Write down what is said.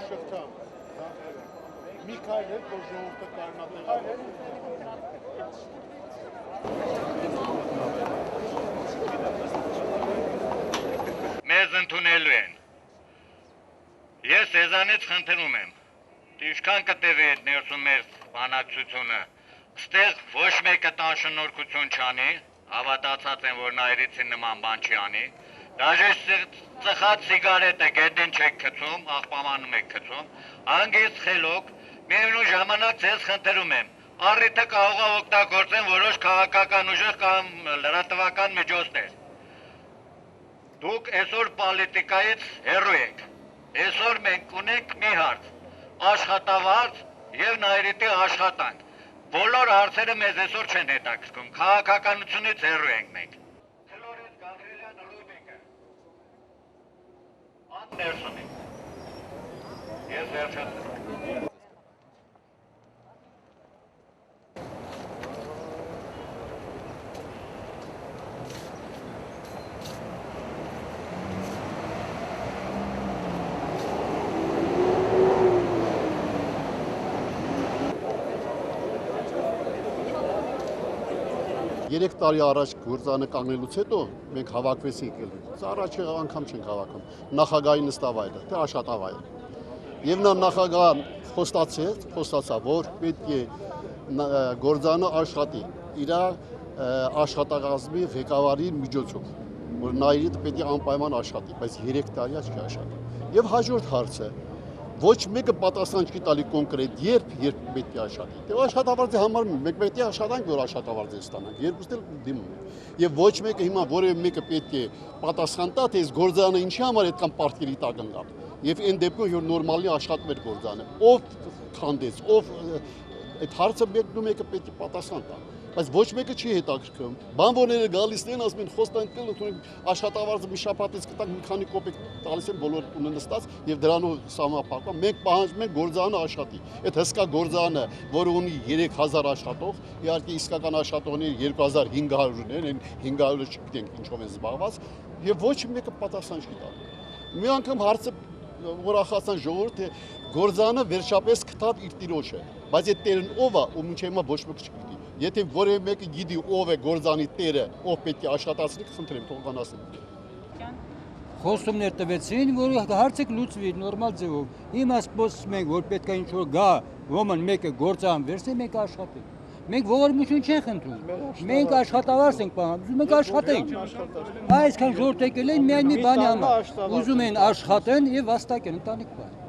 շղթան, մի քայլ էր, որ ժողովուրդը կարնատեղավոր։ Մեզ ընդունելու են։ Ես եզանից խնդրում եմ, ինչքան կտևի այդ ներսում մեր բանակցությունը, ստեղ ոչ մեկը տան շնորհքություն չանի, հավատացած են, որ նայրիցին նման բան չի անի, դաժե ծխած սիգարետը գետին չեք գցում, աղբամանում եք գցում, հանգիստ խելոք, միևնույն ժամանակ ձեզ խնդրում եմ, առիթը կարող է օգտագործեն որոշ քաղաքական ուժեր կամ լրատվական միջոցներ։ Դուք այսօր պոլիտիկայից հեռու եք, այսօր մենք ունենք մի հարց, աշխատավարձ և նայրիտի աշխատանք, բոլոր հարցերը մեզ այսօր չեն հետաքրքրում, քաղաքականությունից հեռու ենք մենք։ Ֆլորենս Գավրիելյան Ռուբիկը, Ան Ներսոնի, ես վերջացրում։ Երեք տարի առաջ գործանը կանգնելուց հետո մենք հավաքվեցինք ելի։ Սա առաջի անգամ չենք հավաքում։ Նախագահի նստավայրը, թե աշխատավայրը։ Եվ նա նախագահը խոստացավ, որ պետք է գործանը աշխատի իր աշխատակազմի ղեկավարի միջոցով, որ նայրիտը պետք է անպայման աշխատի, բայց 3 տարի չի աշխատի։ Եվ հաջորդ հարցը ոչ մեկը պատասխան չի տալի կոնկրետ երբ պետք է աշխատի։ Դե աշխատավարձի համար մենք պետք է աշխատանք, որ աշխատավարձ ստանանք, երկուսն էլ դիմում ենք։ Եվ ոչ մեկը հիմա որևէ մեկը պետք է պատասխան տա, թե այս գործանը ինչի համար այդքան պարտքերի տակ ընկավ։ Եվ այն դեպքում որ նորմալի աշխատվեր գործանը, ով քանդեց, ով այդ հարցը մեկը պետք է պատասխան տա։ Բայց ոչ մեկը չի հետաքրքրում։ Բանվորները գալիս են, ասում են խոստանք կլինի, աշխատավարձը մի շաբաթից կտանք մի քանի կոպեկ տալիս են բոլոր տունը նստած եւ դրանով սահմանափակվում։ Մենք պահանջում ենք գործանը աշխատի։ Այդ հսկա գործանը, որը ունի 3000 աշխատող, իհարկե իսկական աշխատողները 2500-ն են, 500-ը չգիտենք ինչով են զբաղված, եւ ոչ մեկը պատասխան չի տալու։ Մի անգամ հարցը ուրախացան ժողովուրդը, թե գործանը վերջապես գտավ իր տիրոջը, բայց այդ տերն ով է, ու մինչև հիմա ոչ մեկը չգիտի։ Եթե որևէ մեկը գիտի ով է գործանի տերը, ով պետք է աշխատացնի, խնդրեմ թող բանասեն։ Խոստումներ տվեցին, որ հարցը կլուծվի նորմալ ձևով։ Հիմա սպասում ենք, որ պետք է ինչ-որ գա, ոմն մեկը գործան վերցնի, մեկը աշխատի։ Մենք ողորմություն չենք խնդրում։ Մենք աշխատավարձ ենք պահանջում, մենք աշխատենք։ Այսքան ժողովուրդ եկել են միայն մի բանի համար։ Ուզում են աշխատեն եւ վաստակեն ընտանիք բան։